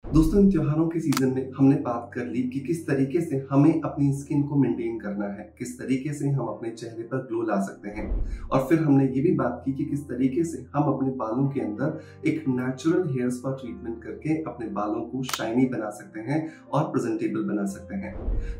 दोस्तों, इन त्योहारों के सीजन में हमने बात कर ली कि किस तरीके से हमें अपनी स्किन को मेंटेन करना है, किस तरीके से हम अपने चेहरे पर ग्लो ला सकते हैं। और फिर हमने ये भी बात की कि किस तरीके से हम अपने बालों के अंदर एक नेचुरल हेयर स्पा ट्रीटमेंट करके अपने बालों को शाइनी बना सकते हैं और प्रेजेंटेबल बना सकते हैं।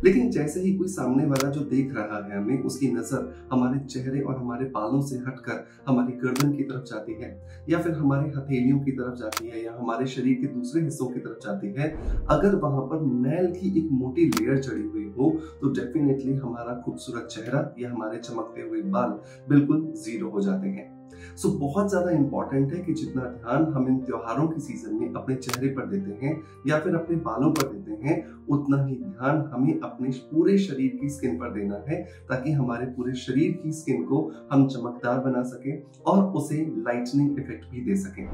लेकिन जैसे ही कोई सामने वाला जो देख रहा है हमें, उसकी नजर हमारे चेहरे और हमारे बालों से हटकर हमारी गर्दन की तरफ जाती है, या फिर हमारी हथेलियों की तरफ जाती है, या हमारे शरीर के दूसरे हिस्सों की तरफ जाती है, अगर वहां पर मैल की एक मोटी लेयर चढ़ी हुई हो तो डेफिनेटली हमारा खूबसूरत चेहरा या हमारे चमकते हुए बाल बिल्कुल जीरो हो जाते हैं। सो बहुत ज्यादा इंपॉर्टेंट है कि जितना ध्यान हम इन त्योहारों के सीजन में अपने चेहरे पर देते हैं या फिर अपने बालों पर देते हैं, उतना ही ध्यान हमें अपने पूरे शरीर की स्किन पर देना है, ताकि हमारे पूरे शरीर की स्किन को हम चमकदार बना सकें और उसे लाइटनिंग इफेक्ट भी दे सकें।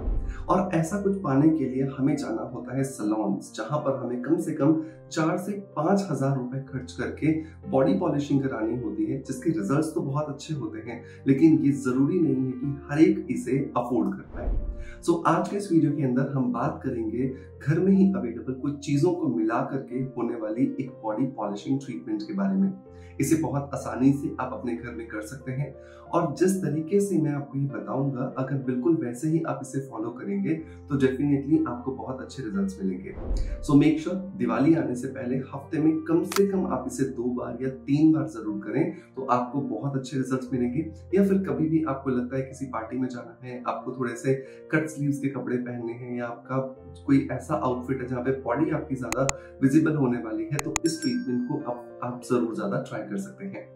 और ऐसा कुछ पाने के लिए हमें जाना होता है सैलून्स, जहां पर हमें कम से कम 4 से 5 हजार रुपए खर्च करके बॉडी पॉलिशिंग करानी होती है, जिसके रिजल्ट्स तो बहुत अच्छे होते हैं, लेकिन ये जरूरी नहीं है कि हर एक इसे अफोर्ड कर पाए। सो आज के इस वीडियो के अंदर हम बात करेंगे घर में ही अवेलेबल कुछ चीजों को मिला करके होने वाली एक बॉडी पॉलिशिंग ट्रीटमेंट के बारे में। इसे बहुत आसानी से आप अपने घर में कर सकते हैं, और जिस तरीके से मैं आपको ये बताऊंगा, अगर बिल्कुल वैसे ही आप इसे फॉलो करेंगे तो डेफिनेटली आपको बहुत अच्छे रिजल्ट्स मिलेंगे। सो मेक श्योर दिवाली आने से पहले हफ्ते में कम से कम आप इसे 2 बार या 3 बार जरूर करें, तो आपको बहुत अच्छे रिजल्ट्स मिलेंगे। या फिर कभी भी आपको लगता है किसी पार्टी में जाना है, आपको थोड़े से कट स्लीव्स के कपड़े पहनने हैं, या आपका कोई ऐसा आउटफिट है जहाँ पे बॉडी आपकी ज्यादा विजिबल होने वाली है, तो इस ट्रीटमेंट को आप जरूर ज्यादा ट्राई कर सकते हैं।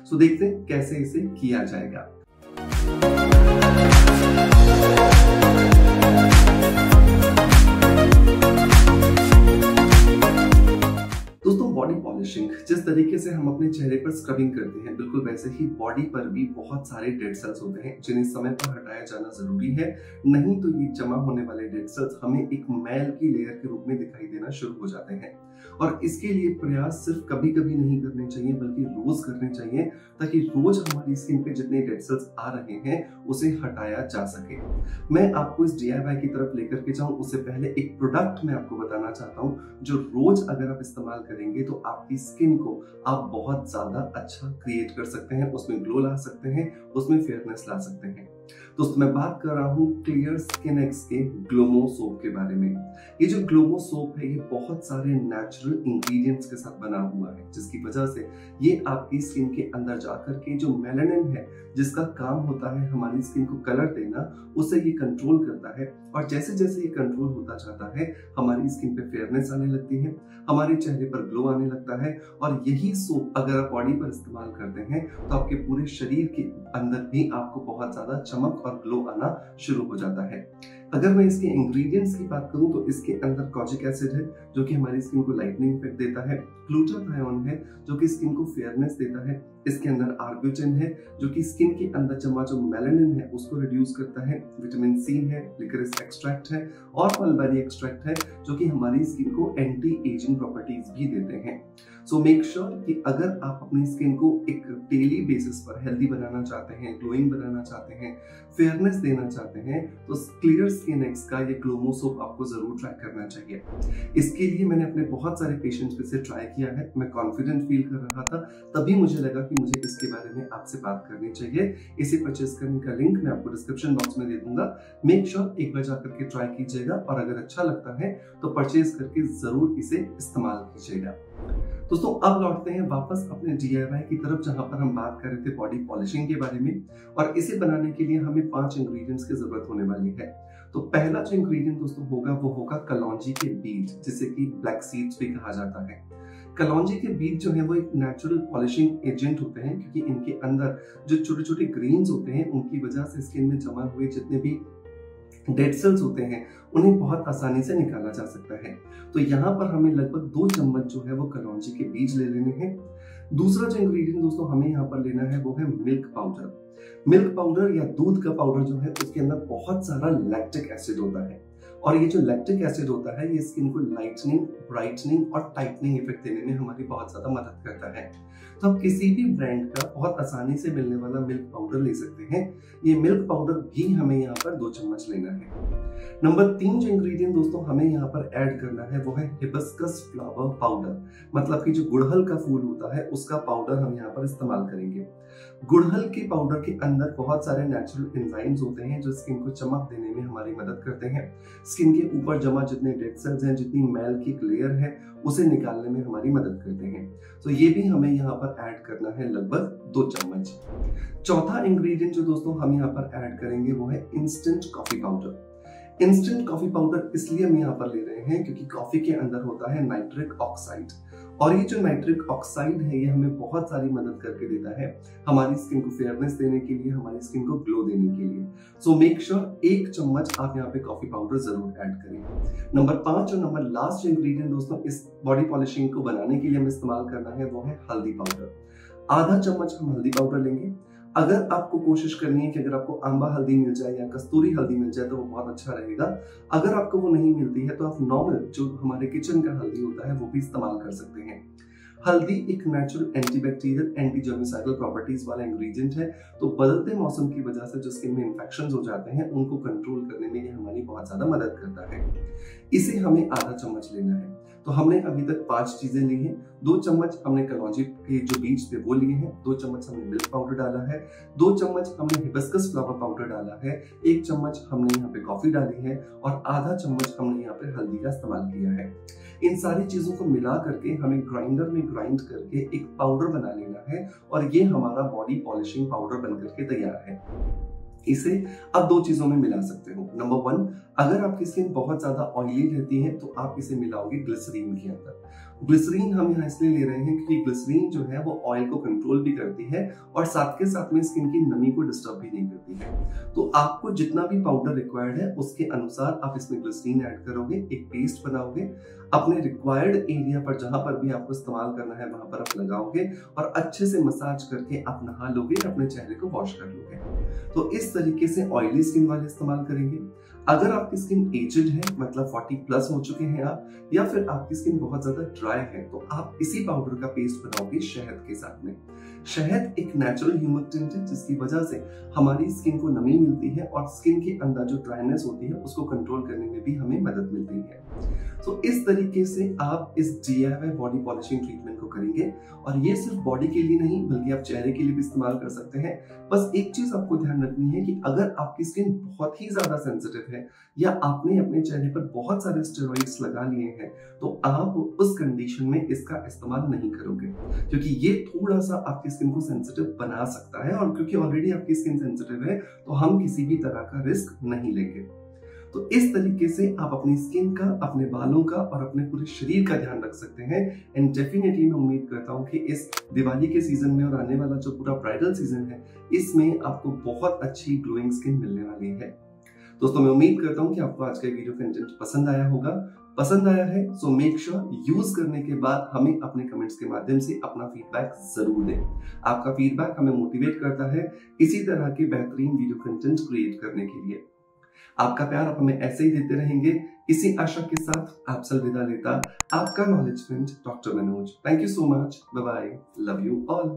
सो देखते हैं कैसे इसे किया जाएगा। दोस्तों, बॉडी पॉलिशिंग जिस तरीके से हम अपने चेहरे पर स्क्रबिंग करते हैं, बिल्कुल वैसे ही बॉडी पर भी बहुत सारे डेड सेल्स होते हैं, जिन्हें समय पर हटाया जाना जरूरी है। नहीं तो ये जमा होने वाले डेड सेल्स हमें एक मैल की लेयर के रूप में दिखाई देना शुरू हो जाते हैं। और इसके लिए प्रयास सिर्फ कभी कभी नहीं करने चाहिए, बल्कि रोज करने चाहिए, ताकि रोज हमारी स्किन पे जितने डेड सेल्स आ रहे हैं उसे हटाया जा सके। मैं आपको इस DIY की तरफ लेकर के जाऊं, उससे पहले एक प्रोडक्ट मैं आपको बताना चाहता हूं, जो रोज अगर आप इस्तेमाल करेंगे तो आपकी स्किन को आप बहुत ज्यादा अच्छा क्रिएट कर सकते हैं, उसमें ग्लो ला सकते हैं, उसमें फेयरनेस ला सकते हैं। दोस्तों, मैं बात कर रहा हूं क्लियर स्किन एक्स के ग्लोमो सोप के बारे में। ये जो ग्लोमो सोप है, ये बहुत सारे नेचुरल इंग्रेडिएंट्स के साथ बना हुआ है, जिसकी वजह से ये आपकी स्किन के अंदर जाकर के जो मेलानिन है, जिसका काम होता है हमारी स्किन को कलर देना, उसे ये कंट्रोल करता है। और जैसे जैसे ये कंट्रोल होता जाता है, हमारी स्किन पे फेयरनेस आने लगती है, हमारे चेहरे पर ग्लो आने लगता है। और यही सोप अगर आप बॉडी पर इस्तेमाल करते हैं तो आपके पूरे शरीर के अंदर भी आपको बहुत ज्यादा चमक और ग्लो आना शुरू हो जाता है। अगर मैं इसके इंग्रेडिएंट्स की बात करूं तो इसके अंदर कॉजिक एसिड है, जो कि हमारी स्किन को लाइटनिंग इफेक्ट देता है। ग्लूटाथायोन है, जो कि स्किन को फेयरनेस देता है। इसके अंदर आर्बुटिन है, जो कि स्किन के अंदर जमा जो मेलानिन है उसको रिड्यूस करता है। विटामिन C है, लिकोरिस एक्सट्रैक्ट है, और मलबेरी एक्सट्रैक्ट है, जो कि हमारी स्किन को एंटी एजिंग प्रॉपर्टीज भी देते हैं। सो मेक श्योर कि अगर आप अपनी स्किन को एक डेली बेसिस पर हेल्दी बनाना चाहते हैं, ग्लोइंग बनाना चाहते हैं, फेयरनेस देना चाहते हैं, तो क्लियर स्किन एक्स का ये ग्लोमो सोप आपको जरूर ट्राई करना चाहिए। इसके लिए मैंने अपने बहुत सारे पेशेंट्स पे से ट्राई किया है, मैं कॉन्फिडेंट फील कर रहा था, तभी मुझे लगा कि मुझे इसके बारे में आपसे बात करनी चाहिए। इसे परचेज करने का लिंक मैं आपको डिस्क्रिप्शन बॉक्स में दे दूंगा। मेक श्योर एक बार जाकर के ट्राई कीजिएगा, और अगर अच्छा लगता है तो परचेज करके जरूर इसे इस्तेमाल कीजिएगा। दोस्तों, अब लौटते हैं वापस अपने DIY की तरफ, जहां पर हम बात कर रहे थे बॉडी पॉलिशिंग के बारे में। और इसे बनाने के लिए हमें 5 इंग्रेडिएंट्स की जरूरत होने वाली है। तो पहला जो इंग्रेडिएंट दोस्तों होगा वो होगा कलौंजी के बीज, जिसे कि ब्लैक सीड्स भी कहा जाता है। कलौंजी के बीज जो है वो एक नेचुरल पॉलिशिंग एजेंट होते हैं, क्योंकि इनके अंदर जो छोटे छोटे ग्रेन्स होते हैं, उनकी वजह से स्किन में जमा हुए जितने भी डेड सेल्स होते हैं उन्हें बहुत आसानी से निकाला जा सकता है। तो यहाँ पर हमें लगभग 2 चम्मच जो है वो कलौंजी के बीज ले लेने हैं। दूसरा जो इंग्रेडिएंट दोस्तों हमें यहाँ पर लेना है वो है मिल्क पाउडर। मिल्क पाउडर या दूध का पाउडर जो है, उसके अंदर बहुत सारा लैक्टिक एसिड होता है, और ये जो लैक्टिक एसिड होता है ये स्किन को लाइटनिंग, ब्राइटनिंग और टाइटनिंग इफेक्ट देने में हमारी बहुत ज्यादा मदद करता है। तो आप किसी भी ब्रांड का बहुत आसानी से मिलने वाला मिल्क पाउडर ले सकते हैं। ये मिल्क पाउडर भी हमें यहाँ पर 2 चम्मच लेना है। नंबर 3 जो इंग्रेडिएंट दोस्तों हमें यहाँ पर ऐड करना है वो है हिबिस्कस फ्लावर पाउडर, मतलब कि जो गुड़हल का फूल होता है उसका पाउडर हम यहाँ पर इस्तेमाल करेंगे। गुड़हल के पाउडर के अंदर बहुत सारे नेचुरल एंजाइम्स होते हैं जो स्किन को चमक देने में हमारी मदद करते हैं। स्किन के ऊपर जमा जितने डेड सेल्स हैं, जितनी मैल की एक लेयर है, उसे निकालने में हमारी मदद करते हैं। तो ये भी हमें यहाँ पर ऐड करना है लगभग 2 चम्मच। चौथा इंग्रेडिएंट जो दोस्तों हम यहाँ पर ऐड करेंगे वो है instant coffee powder. Instant coffee powder इसलिए हम यहाँ पर ले रहे हैं क्योंकि कॉफी के अंदर होता है नाइट्रिक ऑक्साइड, और ये जो नाइट्रिक ऑक्साइड है ये हमें बहुत सारी मदद करके देता है हमारी स्किन को फेयरनेस देने के लिए, हमारी स्किन को ग्लो देने के लिए। सो मेक श्योर 1 चम्मच आप यहाँ पे कॉफी पाउडर जरूर ऐड करें। नंबर 5 और नंबर लास्ट इंग्रेडिएंट दोस्तों इस बॉडी पॉलिशिंग को बनाने के लिए हमें इस्तेमाल करना है वो है हल्दी पाउडर। आधा चम्मच हम हल्दी पाउडर लेंगे। अगर आपको कोशिश करनी है कि अगर आपको आंबा हल्दी मिल जाए या कस्तूरी हल्दी मिल जाए तो वो बहुत अच्छा रहेगा। अगर आपको वो नहीं मिलती है तो आप नॉर्मल जो हमारे किचन का हल्दी होता है वो भी इस्तेमाल कर सकते हैं। हल्दी एक natural antibacterial, anti germicidal properties वाला इंग्रेडिएंट है, तो बदलते मौसम की वजह से जो स्किन में इन्फेक्शंस हो जाते हैं उनको कंट्रोल करने में ये हमारी बहुत ज्यादा मदद करता है। इसे हमें आधा चम्मच लेना है। तो हमने अभी तक 5 चीजें ली हैं। 2 चम्मच हमने कलौंजी के जो बीज थे वो लिए हैं, 2 चम्मच हमने मिल्क पाउडर डाला है, 2 चम्मच हमने हिबिस्कस फ्लावर पाउडर डाला है, 1 चम्मच हमने यहाँ पे कॉफी डाली है और आधा चम्मच हमने यहाँ पे हल्दी का इस्तेमाल किया है। इन सारी चीजों को मिला करके हमें ग्राइंडर में ग्राइंड करके एक पाउडर बना लेना है और ये हमारा बॉडी पॉलिशिंग पाउडर बन करके तैयार है। इसे आप 2 चीजों में मिला सकते हो। नंबर 1, अगर आपकी स्किन बहुत ज्यादा ऑयली रहती है तो आप इसे मिलाओगे ग्लिसरीन के अंदर। ग्लिसरीन हम यहाँ इसलिए ले रहे हैं क्योंकि ग्लिसरीन जो है वो ऑयल को कंट्रोल भी करती है और साथ के साथ में स्किन की नमी को डिस्टर्ब भी नहीं करती है। तो आपको जितना भी पाउडर रिक्वायर्ड है उसके अनुसार आप इसमें ग्लिसरीन ऐड करोगे, एक पेस्ट बनाओगे, अपने रिक्वायर्ड एरिया पर जहां पर भी आपको इस्तेमाल करना है वहां पर आप लगाओगे और अच्छे से मसाज करके आप नहा लोगे, अपने चेहरे को वॉश कर लोगे। तो इस तरीके से ऑयली स्किन वाले इस्तेमाल करेंगे। अगर आपकी स्किन एजड है, मतलब 40 प्लस हो चुके हैं आप, या फिर आपकी स्किन बहुत ज्यादा ड्राई है, तो आप इसी पाउडर का पेस्ट बनाओगे शहद के साथ में। शहद एक नेचुरल ह्यूमिडेंट है जिसकी वजह से हमारी स्किन को नमी मिलती है और स्किन के अंदर जो ड्राइनेस होती है उसको कंट्रोल करने में भी हमें मदद मिलती है। तो इस तरीके से आप इस DIY बॉडी पॉलिशिंग ट्रीटमेंट को करेंगे और ये सिर्फ बॉडी के लिए नहीं बल्कि आप चेहरे के लिए भी इस्तेमाल कर सकते हैं। बस एक चीज आपको ध्यान रखनी है कि अगर आपकी स्किन बहुत ही ज्यादा सेंसिटिव है या आपने अपने चेहरे पर बहुत सारे स्टेरॉइड्स लगा लिए हैं तो आप उस कंडीशन में इसका इस्तेमाल नहीं करोगे, क्योंकि ये थोड़ा सा आपकी स्किन को सेंसिटिव बना सकता है और क्योंकि ऑलरेडी आपकी स्किन सेंसिटिव है तो हम किसी भी तरह का रिस्क नहीं लेंगे। तो इस तरीके से आप अपनी स्किन का, अपने बालों का और अपने पूरे शरीर का ध्यान रख सकते हैं। एंड डेफिनेटली मैं उम्मीद करता हूं कि इस दिवाली के सीजन में और आने वाला जो पूरा ब्राइडल सीजन है इसमें आपको बहुत अच्छी ग्लोइंग स्किन मिलने वाली है। दोस्तों मैं उम्मीद करता हूं कि आपको आज का वीडियो कंटेंट पसंद आया होगा। पसंद आया है सो मेक श्योर यूज करने के बाद हमें अपने कमेंट्स के माध्यम से अपना फीडबैक जरूर दें। आपका फीडबैक हमें मोटिवेट करता है इसी तरह के बेहतरीन वीडियो कंटेंट क्रिएट करने के लिए। आपका प्यार आप हमें ऐसे ही देते रहेंगे। इसी आशा के साथ आपसे विदा लेता आपका knowledge friend doctor Manoj. Thank you so much. Bye bye. Love you all.